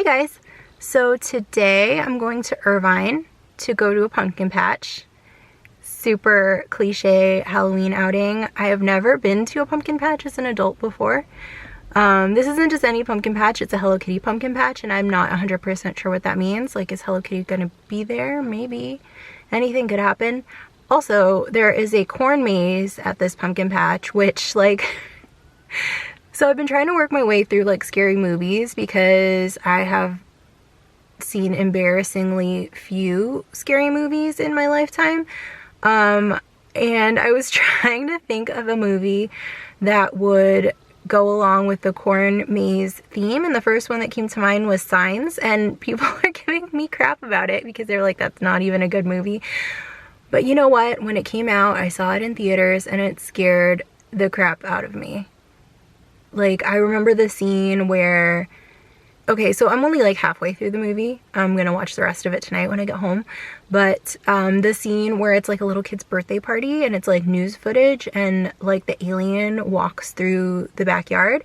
guys, so today I'm going to Irvine to go to a pumpkin patch. Super cliche Halloween outing. I have never been to a pumpkin patch as an adult before. This isn't just any pumpkin patch, it's a Hello Kitty pumpkin patch, and I'm not 100% sure what that means. Like, is Hello Kitty gonna be there? Maybe. Anything could happen. Also, there is a corn maze at this pumpkin patch, which, like, so I've been trying to work my way through, like, scary movies because I have seen embarrassingly few scary movies in my lifetime. And I was trying to think of a movie that would go along with the corn maze theme, and the first one that came to mind was Signs, and people are giving me crap about it because they're like, that's not even a good movie. But you know what? When it came out, I saw it in theaters and it scared the crap out of me. Like, I remember the scene where, okay, so I'm only like halfway through the movie. I'm gonna watch the rest of it tonight when I get home. But the scene where it's like a little kid's birthday party and it's like news footage and like the alien walks through the backyard,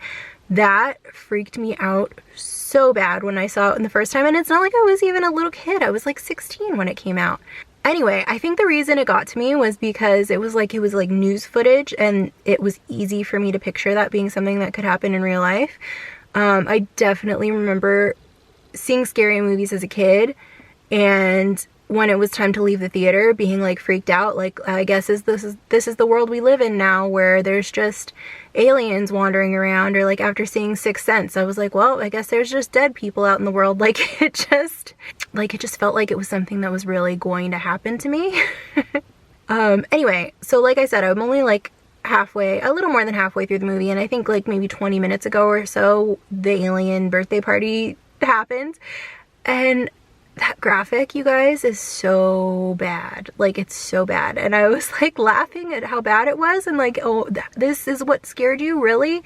that freaked me out so bad when I saw it the first time. And it's not like I was even a little kid. I was like 16 when it came out. Anyway, I think the reason it got to me was because it was like news footage, and it was easy for me to picture that being something that could happen in real life. I definitely remember seeing scary movies as a kid, and when it was time to leave the theater, being like freaked out. Like, I guess this is the world we live in now, where there's just aliens wandering around. Or like after seeing Sixth Sense, I was like, well, I guess there's just dead people out in the world. Like, it just felt like it was something that was really going to happen to me. Anyway, so like I said, I'm only like a little more than halfway through the movie, and I think like maybe 20 minutes ago or so, the alien birthday party happened, and that graphic, you guys, is so bad. Like, it's so bad. And I was like laughing at how bad it was, and like, oh, this is what scared you, really?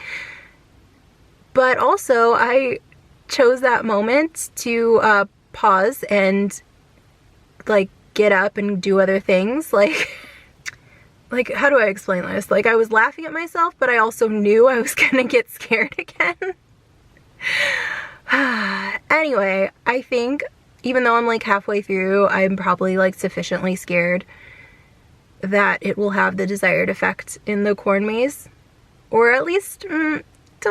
But also, I chose that moment to pause and like get up and do other things. Like, how do I explain this? Like, I was laughing at myself, but I also knew I was gonna get scared again. Anyway, I think even though I'm like halfway through, I'm probably like sufficiently scared that it will have the desired effect in the corn maze. Or at least, don't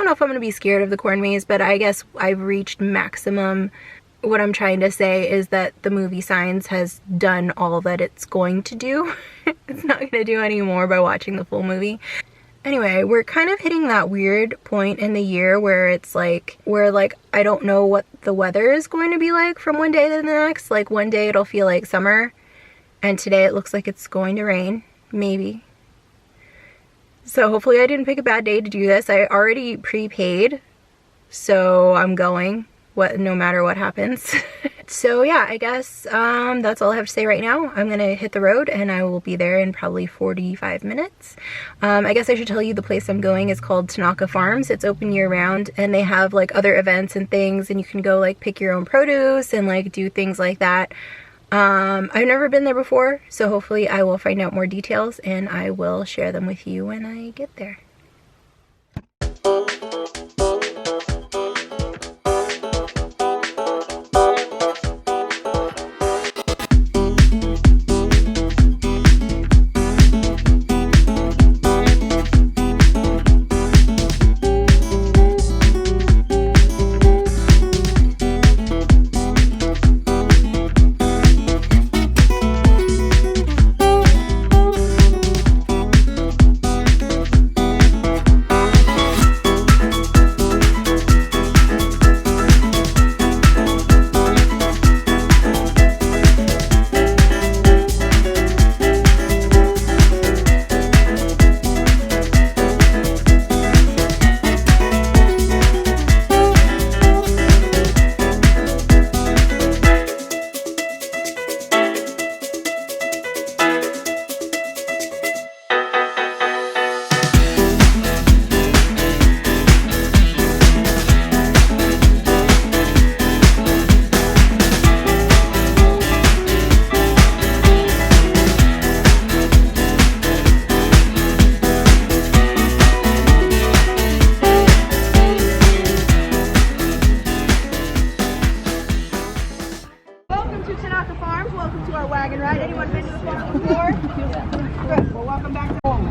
know if I'm gonna be scared of the corn maze, but I guess I've reached maximum. What I'm trying to say is that the movie Signs has done all that it's going to do. It's not gonna do any more by watching the full movie. Anyway, we're kind of hitting that weird point in the year where it's like, I don't know what the weather is going to be like from one day to the next. Like, one day it'll feel like summer, and today it looks like it's going to rain, maybe. So hopefully I didn't pick a bad day to do this. I already prepaid, so I'm going, no matter what happens. So yeah, I guess that's all I have to say right now. I'm gonna hit the road and I will be there in probably 45 minutes. I guess I should tell you the place I'm going is called Tanaka Farms. It's open year round, and they have like other events and things, and you can go like pick your own produce and like do things like that. I've never been there before, so hopefully I will find out more details and I will share them with you when I get there. wagon ride. Anyone been to the farm before? Good. Well, welcome back to home.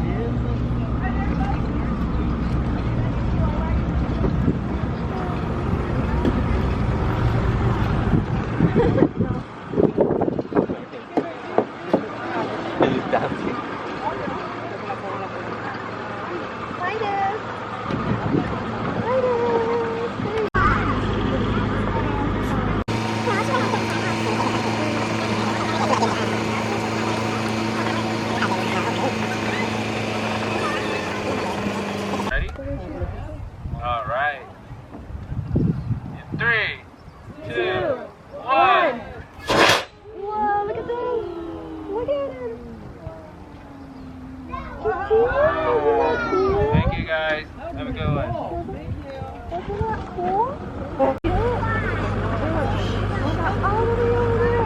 All right. In 3, 2, 1. Whoa, look at this. Look at him. Thank you guys. Have a good one. Isn't that cool? All the way over there.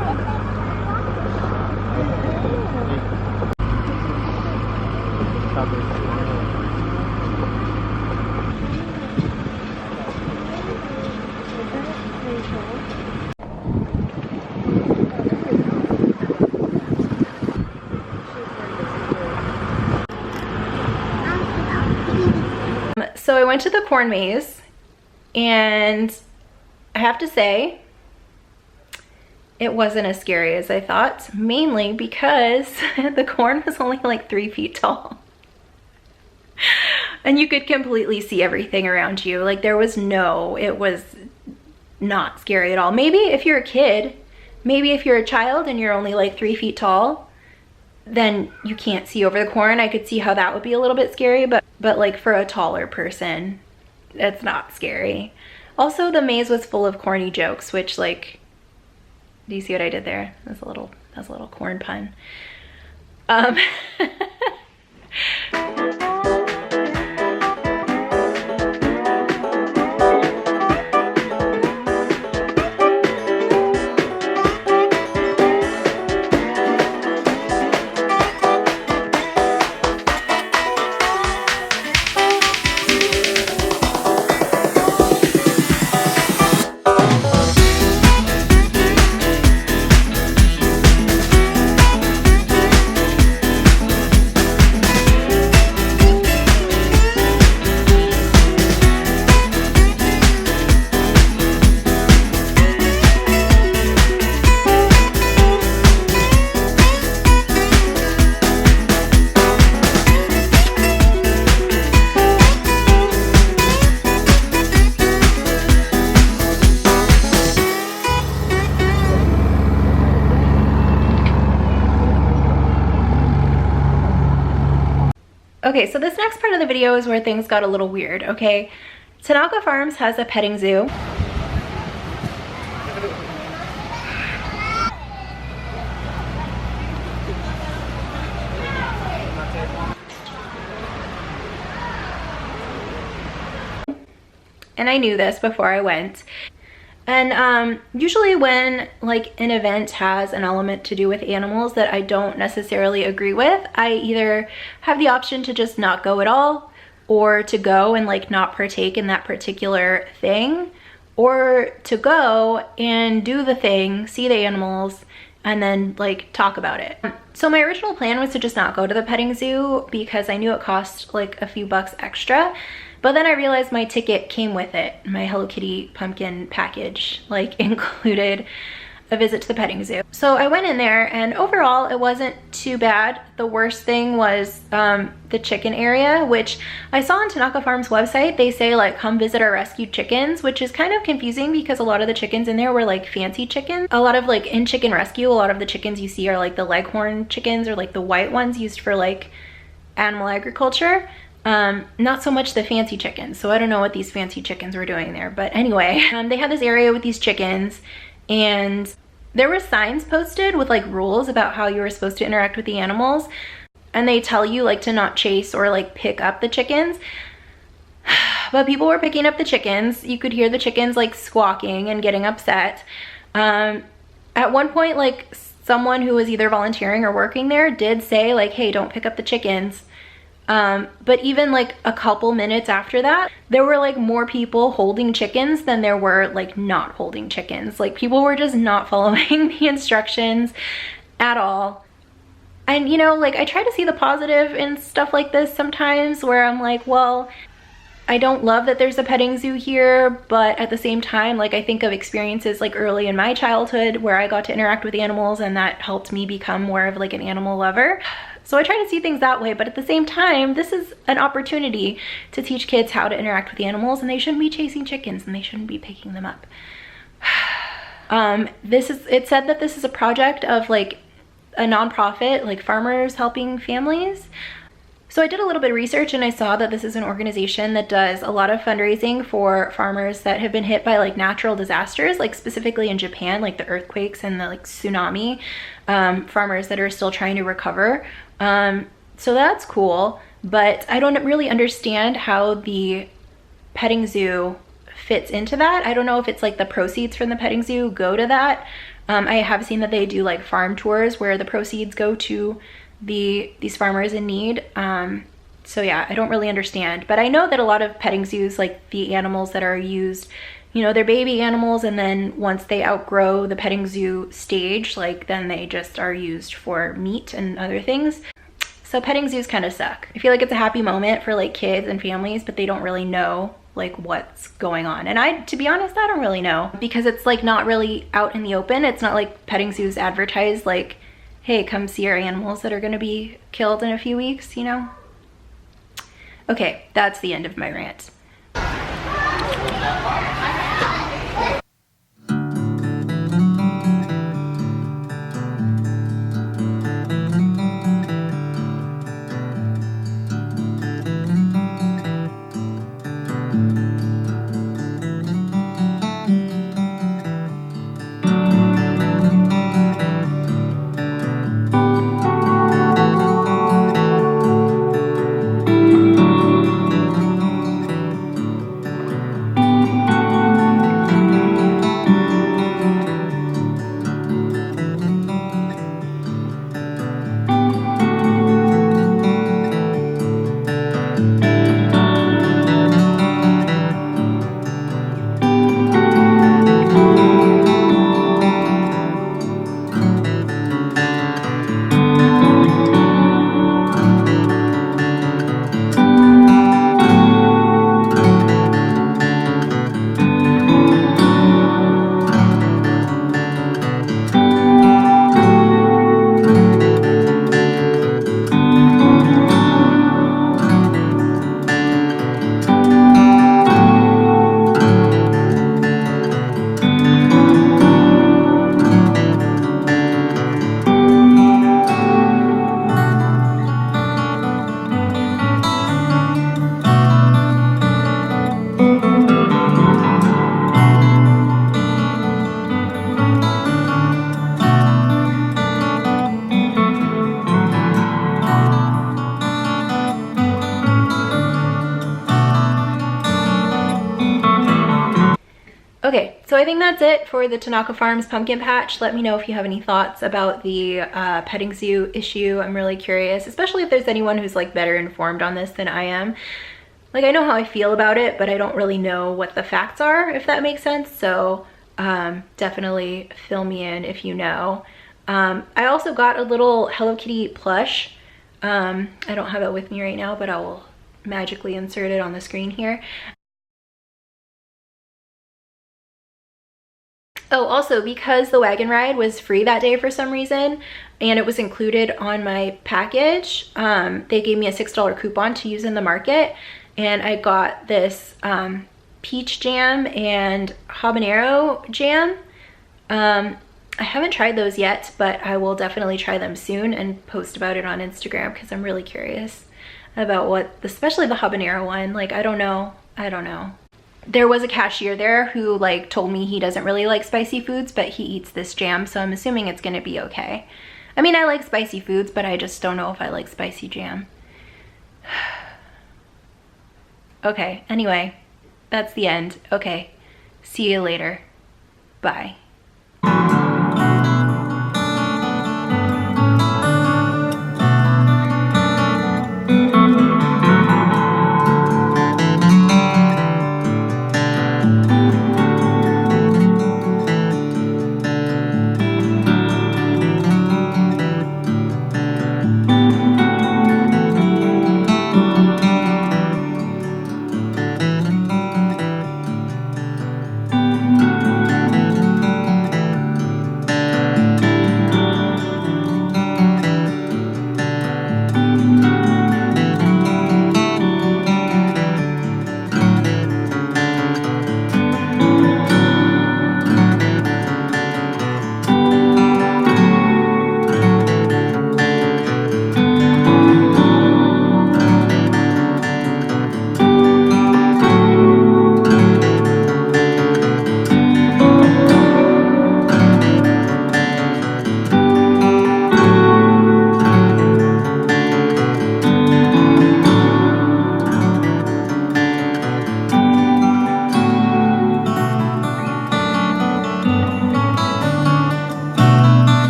So I went to the corn maze, and I have to say, it wasn't as scary as I thought, mainly because the corn was only like 3 feet tall. And you could completely see everything around you. Like it was not scary at all. Maybe if you're a kid, maybe if you're a child and you're only like 3 feet tall, then you can't see over the corn. I could see how that would be a little bit scary, but like for a taller person, it's not scary. Also, the maze was full of corny jokes, which like, do you see what I did there? That's a little corn pun. Okay, so this next part of the video is where things got a little weird, okay? Tanaka Farms has a petting zoo. And I knew this before I went. And usually when like an event has an element to do with animals that I don't necessarily agree with, I either have the option to just not go at all, or to go and like not partake in that particular thing, or to go and do the thing, see the animals, and then like talk about it. So my original plan was to just not go to the petting zoo because I knew it cost like a few bucks extra. But then I realized my ticket came with it. My Hello Kitty pumpkin package like included a visit to the petting zoo. So I went in there and overall it wasn't too bad. The worst thing was the chicken area, which I saw on Tanaka Farms website. They say like, come visit our rescued chickens, which is kind of confusing because a lot of the chickens in there were like fancy chickens. A lot of like in chicken rescue, a lot of the chickens you see are like the leghorn chickens or like the white ones used for like animal agriculture. Not so much the fancy chickens. So I don't know what these fancy chickens were doing there. But anyway, they had this area with these chickens and there were signs posted with like rules about how you were supposed to interact with the animals. And they tell you like to not chase or like pick up the chickens. But people were picking up the chickens. You could hear the chickens like squawking and getting upset. At one point, like someone who was either volunteering or working there did say like, hey, don't pick up the chickens. But even like a couple minutes after that, there were like more people holding chickens than there were like not holding chickens. Like people were just not following the instructions. at all. And you know, like I try to see the positive in stuff like this sometimes, where I'm like, well, I don't love that there's a petting zoo here, but at the same time, like I think of experiences like early in my childhood where I got to interact with animals, and that helped me become more of like an animal lover. So I try to see things that way, but at the same time, this is an opportunity to teach kids how to interact with animals, and they shouldn't be chasing chickens and they shouldn't be picking them up. It said that this is a project of like a nonprofit, like farmers helping families. So I did a little bit of research and I saw that this is an organization that does a lot of fundraising for farmers that have been hit by like natural disasters, like specifically in Japan, like the earthquakes and the like tsunami, farmers that are still trying to recover. So that's cool, but I don't really understand how the petting zoo fits into that. I don't know if it's like the proceeds from the petting zoo go to that. I have seen that they do like farm tours where the proceeds go to these farmers in need. So yeah, I don't really understand, but I know that a lot of petting zoos, like the animals that are used, you know, they're baby animals, and then once they outgrow the petting zoo stage, like then they just are used for meat and other things. So petting zoos kind of suck. I feel like it's a happy moment for like kids and families, but they don't really know like what's going on. And to be honest, I don't really know, because it's like not really out in the open. It's not like petting zoos advertise like, hey, come see our animals that are gonna be killed in a few weeks, you know? Okay, that's the end of my rant. Okay, so I think that's it for the Tanaka Farms pumpkin patch. Let me know if you have any thoughts about the petting zoo issue. I'm really curious, especially if there's anyone who's like better informed on this than I am. Like, I know how I feel about it, but I don't really know what the facts are, if that makes sense. So definitely fill me in if you know. I also got a little Hello Kitty plush. I don't have it with me right now, but I will magically insert it on the screen here. Oh, also, because the wagon ride was free that day for some reason, and it was included on my package, they gave me a $6 coupon to use in the market, and I got this peach jam and habanero jam. I haven't tried those yet, but I will definitely try them soon and post about it on Instagram, because I'm really curious about especially the habanero one. Like, I don't know. There was a cashier there who like told me he doesn't really like spicy foods, but he eats this jam, so I'm assuming it's gonna be okay. I mean, I like spicy foods, but I just don't know if I like spicy jam. Okay, anyway, that's the end. Okay, see you later. Bye.